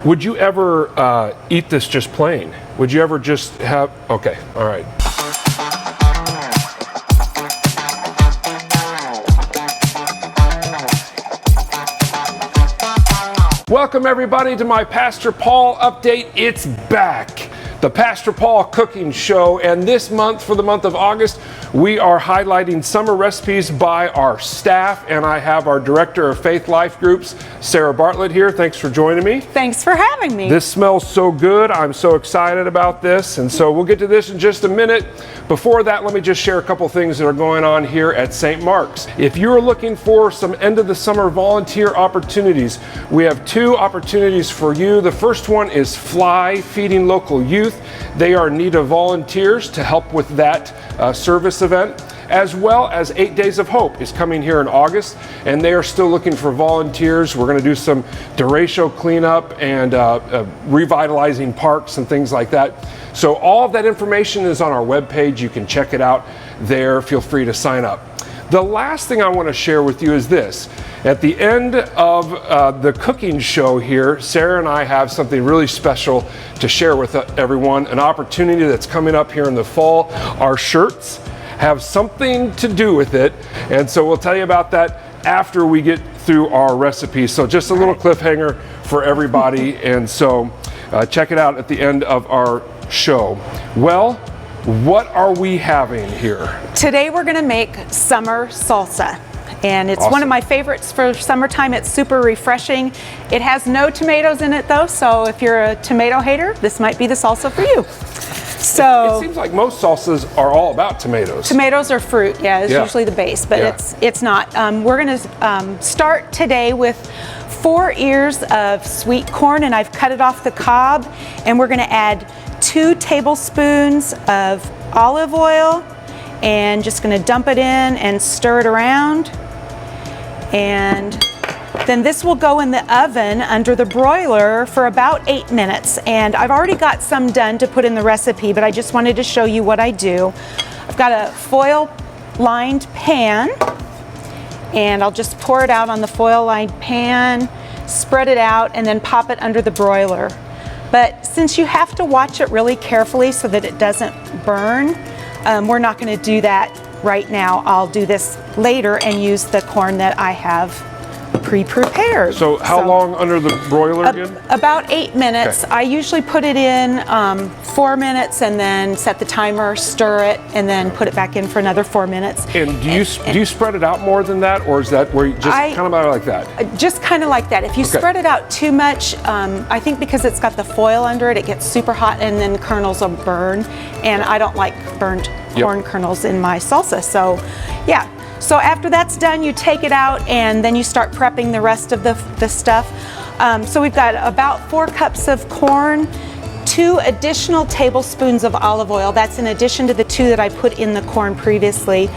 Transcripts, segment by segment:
Would you ever eat this just plain? Would you ever just have, okay, all right. Welcome everybody to my Pastor Paul update. It's back. The Pastor Paul Cooking Show, and this month, for the month of August, we are highlighting summer recipes by our staff, and I have our Director of Faith Life Groups, Sarah Bartlett, here. Thanks for joining me. Thanks for having me. This smells so good. I'm so excited about this, and so we'll get to this in just a minute. Before that, let me just share a couple things that are going on here at St. Mark's. If you're looking for some end of the summer volunteer opportunities, we have two opportunities for you. The first one is Fly, feeding local youth. They are in need of volunteers to help with that service event, as well as 8 Days of Hope is coming here in August, and they are still looking for volunteers. We're going to do some derecho cleanup and revitalizing parks and things like that. So all of that information is on our webpage. You can check it out there. Feel free to sign up. The last thing I want to share with you is this. At the end of the cooking show here, Sarah and I have something really special to share with everyone, an opportunity that's coming up here in the fall. Our shirts have something to do with it, and so we'll tell you about that after we get through our recipe. So just a little cliffhanger for everybody, and so check it out at the end of our show. Well, what are we having here? Today we're going to make summer salsa. And it's one of my favorites for summertime. It's super refreshing. It has no tomatoes in it though, so if you're a tomato hater, this might be the salsa for you. So it seems like most salsas are all about tomatoes. Tomatoes are fruit, it's usually the base, but it's not. We're going to start today with 4 ears of sweet corn, and I've cut it off the cob, and we're going to add 2 tablespoons of olive oil, and just going to dump it in and stir it around. And then this will go in the oven under the broiler for about 8 minutes. And I've already got some done to put in the recipe, but I just wanted to show you what I do. I've got a foil lined pan, and I'll just pour it out on the foil lined pan, spread it out, and then pop it under the broiler. But since you have to watch it really carefully so that it doesn't burn, we're not going to do that right now. I'll do this later and use the corn that I have pre-prepared. So how long under the broiler again? About 8 minutes. Okay. I usually put it in 4 minutes and then set the timer, stir it, and then put it back in for another 4 minutes. And do you spread it out more than that, or is that where you just kind of like that? Just kind of like that. If you spread it out too much, I think because it's got the foil under it, it gets super hot and then kernels will burn, and I don't like burned corn kernels in my salsa. So so after that's done, you take it out and then you start prepping the rest of the stuff. So we've got about 4 cups of corn, 2 additional tablespoons of olive oil. That's in addition to the 2 that I put in the corn previously.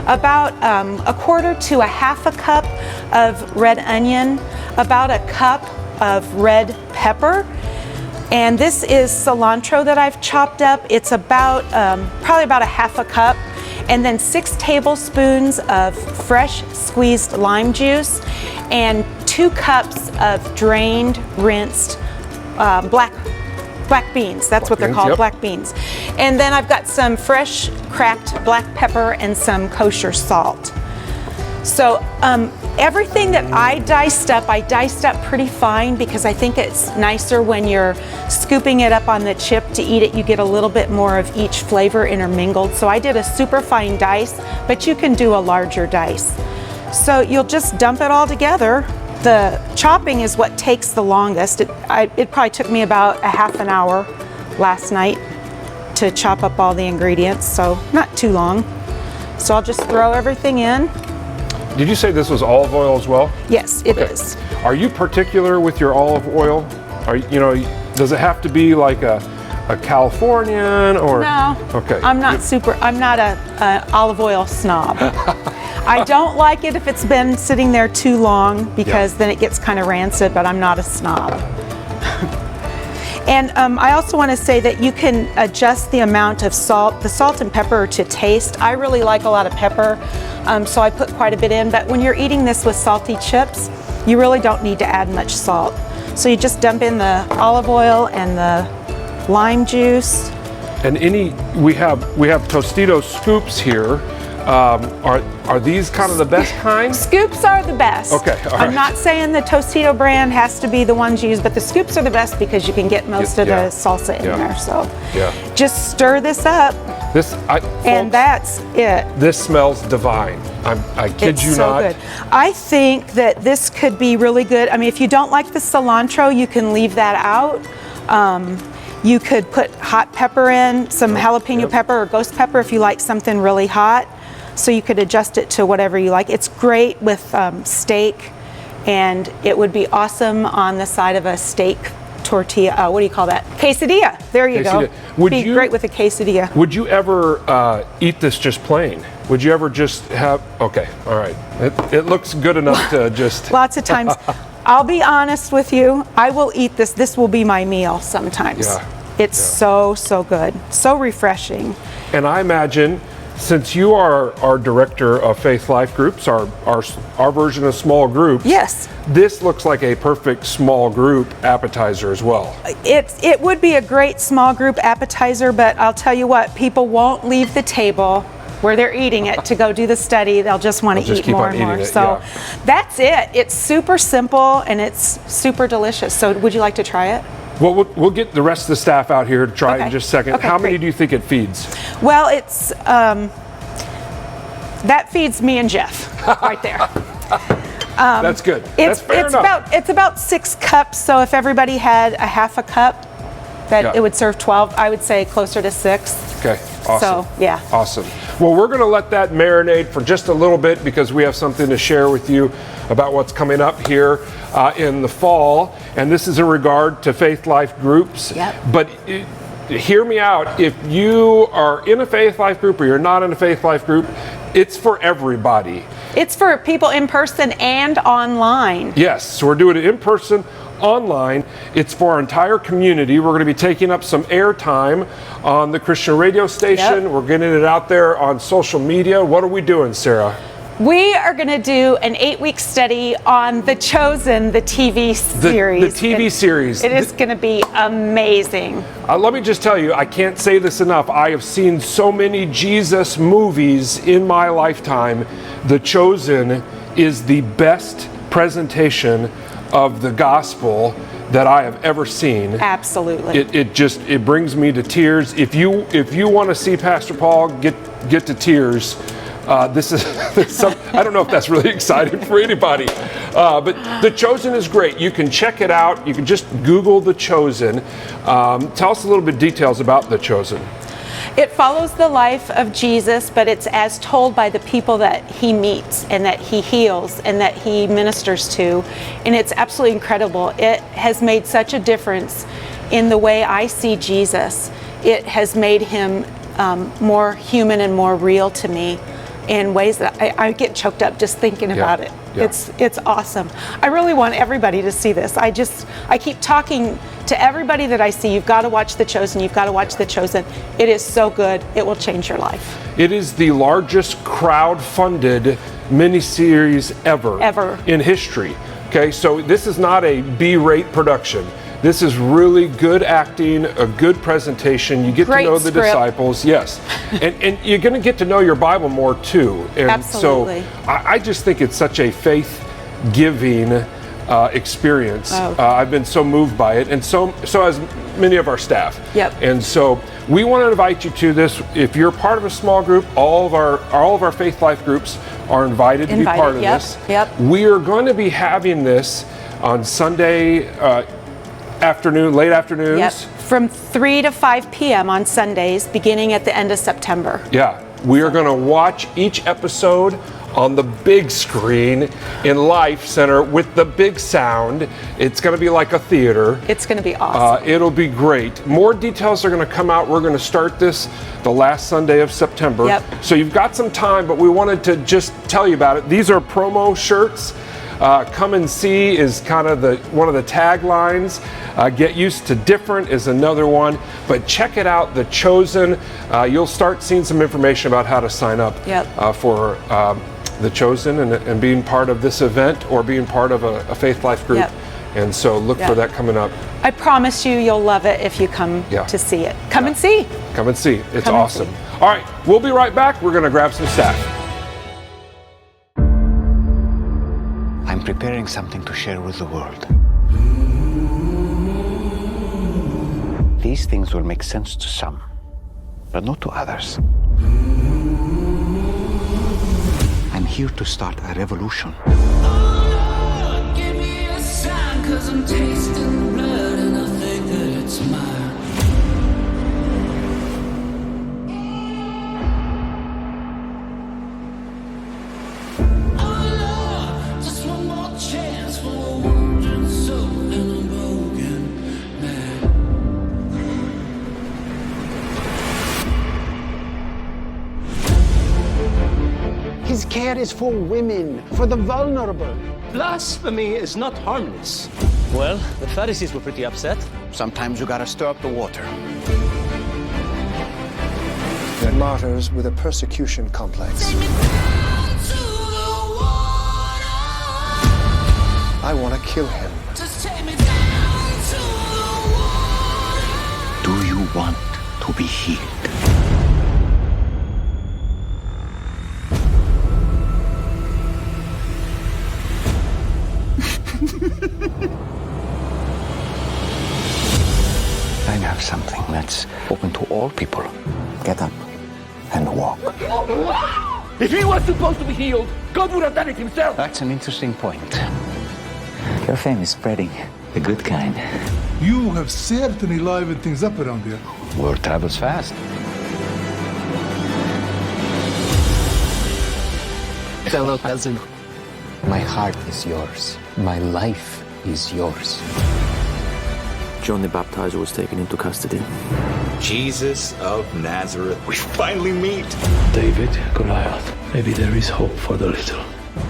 About 1/4 to 1/2 cup of red onion, about 1 cup of red pepper. And this is cilantro that I've chopped up. It's about probably about 1/2 cup. And then 6 tablespoons of fresh squeezed lime juice, and 2 cups of drained, rinsed black beans. That's what they're called, black beans. And then I've got some fresh cracked black pepper and some kosher salt. So everything that I diced up pretty fine because I think it's nicer when you're scooping it up on the chip to eat it. You get a little bit more of each flavor intermingled. So I did a super fine dice, but you can do a larger dice. So you'll just dump it all together. The chopping is what takes the longest. It probably took me about a half an hour last night to chop up all the ingredients, so not too long. So I'll just throw everything in. Did you say this was olive oil as well? Yes, it is. Are you particular with your olive oil? Does it have to be like a Californian or? No. Okay. I'm not a olive oil snob. I don't like it if it's been sitting there too long because then it gets kind of rancid, but I'm not a snob. And I also want to say that you can adjust the amount of salt, the salt and pepper to taste. I really like a lot of pepper, so I put quite a bit in, but when you're eating this with salty chips, you really don't need to add much salt. So you just dump in the olive oil and the lime juice. And we have Tostito scoops here. Are these kind of the best kind? Scoops are the best. Okay, all right. I'm not saying the Tostito brand has to be the ones used, but the scoops are the best because you can get most of the salsa in there. So just stir this up. And that's it. This smells divine. I kid you not. It's so good. I think that this could be really good. I mean, if you don't like the cilantro, you can leave that out. You could put hot pepper in, some jalapeno pepper or ghost pepper if you like something really hot. So you could adjust it to whatever you like. It's great with steak, and it would be awesome on the side of a steak tortilla. What do you call that? Quesadilla. There you go. Would be great with a quesadilla. Would you ever eat this just plain? Would you ever just have? Okay, all right. It looks good enough to just. Lots of times. I'll be honest with you. I will eat this. This will be my meal sometimes. It's so good. So refreshing. And I imagine, since you are our director of Faith Life Groups, our version of small groups, yes, this looks like a perfect small group appetizer as well. It would be a great small group appetizer, but I'll tell you what, people won't leave the table where they're eating it to go do the study. They'll just want to eat more and more. So that's it. It's super simple and it's super delicious. So would you like to try it? Well, we'll get the rest of the staff out here to try it in just a second. How many do you think it feeds? Well, it's that feeds me and Jeff right there. That's good. That's fair enough. It's about 6 cups. So if everybody had a half a cup, that it would serve 12. I would say closer to 6. Okay. Awesome. So yeah. Awesome. Well, we're going to let that marinate for just a little bit because we have something to share with you about what's coming up here in the fall, and this is in regard to Faith Life groups. But hear me out. If you are in a Faith Life group or you're not in a Faith Life group, it's for everybody. It's for people in person and online. Yes, so we're doing it in person, online. It's for our entire community. We're going to be taking up some airtime on the Christian radio station. We're getting it out there on social media. What are we doing, Sarah? We are going to do an 8-week study on The Chosen, the TV series. The TV series. It is going to be amazing. Let me just tell you, I can't say this enough. I have seen so many Jesus movies in my lifetime. The Chosen is the best presentation of the gospel that I have ever seen. Absolutely. It brings me to tears. If you want to see Pastor Paul get to tears, this is I don't know if that's really exciting for anybody, but The Chosen is great. You can check it out. You can just Google The Chosen. Tell us a little bit details about The Chosen. It follows the life of Jesus, but it's as told by the people that he meets and that he heals and that he ministers to. And it's absolutely incredible. It has made such a difference in the way I see Jesus. It has made him more human and more real to me in ways that I get choked up just thinking about it. It's awesome. I really want everybody to see this. I keep talking to everybody that I see, you've got to watch The Chosen, you've got to watch The Chosen. It is so good, it will change your life. It is the largest crowd-funded miniseries ever in history. Okay, so this is not a B-rate production. This is really good acting, a good presentation. You get to know the disciples, yes. And you're going to get to know your Bible more too. And absolutely. So I just think it's such a faith-giving experience. I've been so moved by it, and so has many of our staff. And so we want to invite you to this. If you're part of a small group, all of our Faith Life groups are invited to be part of this. We are going to be having this on Sunday afternoon, late afternoons. From 3 to 5 p.m. on Sundays, beginning at the end of September. We are going to watch each episode on the big screen in Life Center with the big sound. It's going to be like a theater. It's going to be awesome. It'll be great. More details are going to come out. We're going to start this the last Sunday of September. So you've got some time, but we wanted to just tell you about it. These are promo shirts. Come and see is kind of one of the taglines. Get used to different is another one. But check it out, The Chosen. You'll start seeing some information about how to sign up for The Chosen and being part of this event or being part of a Faith Life group And so look for that coming up. I promise you'll love it if you come to see it. Come and see. Come and see. It's awesome. All right, we'll be right back. We're going to grab some staff. I'm preparing something to share with the world. These things will make sense to some, but not to others. I'm here to start a revolution. Give me a sign, 'cause I'm tasting blood and I think that it's mine. Oh Lord, just one more chance for a wandering soul and a broken man. His care is for women, for the vulnerable. Blasphemy is not harmless. Well, the Pharisees were pretty upset. Sometimes you gotta stir up the water. They're martyrs with a persecution complex. I want to kill him. Do you want to be healed? I have something that's open to all people. Get up and walk. If he was supposed to be healed, God would have done it himself. That's an interesting point. Your fame is spreading, the good kind. You have certainly livened things up around here. Word travels fast. Fellow cousin. My heart is yours. My life is yours. John the Baptizer was taken into custody. Jesus of Nazareth, we finally meet. David, Goliath. Maybe there is hope for the little.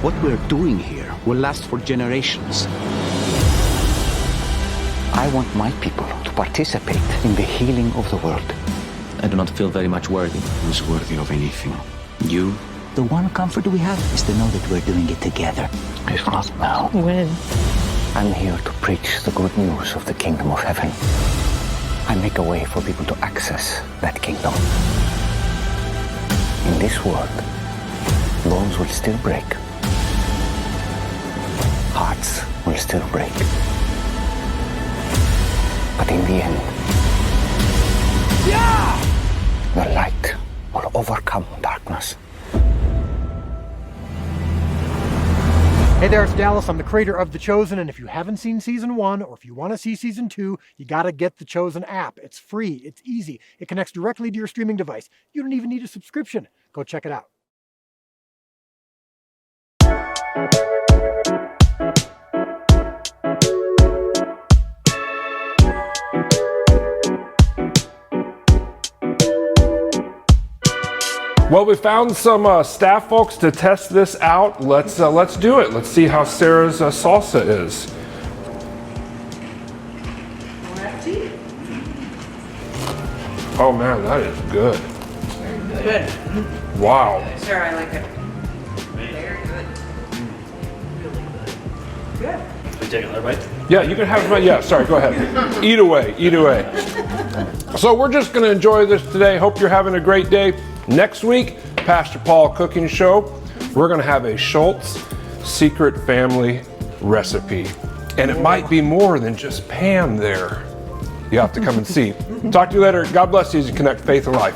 What we're doing here will last for generations. I want my people to participate in the healing of the world. I do not feel very much worthy. Who's worthy of anything? You? The one comfort we have is to know that we're doing it together. If not now, When? I'm here to preach the good news of the kingdom of heaven. I make a way for people to access that kingdom. In this world, bones will still break. Hearts will still break. But in the end, the light will overcome darkness. Hey there, it's Dallas. I'm the creator of The Chosen, and if you haven't seen Season 1, or if you want to see Season 2, you gotta get The Chosen app. It's free, it's easy, it connects directly to your streaming device. You don't even need a subscription. Go check it out. Well, we found some staff folks to test this out. Let's do it. Let's see how Sarah's salsa is. Oh man, that is good. Good. Wow. Sure, I like it. Very good. Really good. Good. Are you taking another bite? Yeah, you can have. Yeah, sorry. Go ahead. Eat away. Eat away. So we're just going to enjoy this today. Hope you're having a great day. Next week, Pastor Paul Cooking Show. We're going to have a Schultz secret family recipe, and it might be more than just Pam there. You have to come and see. Talk to you later. God bless you as you connect faith and life.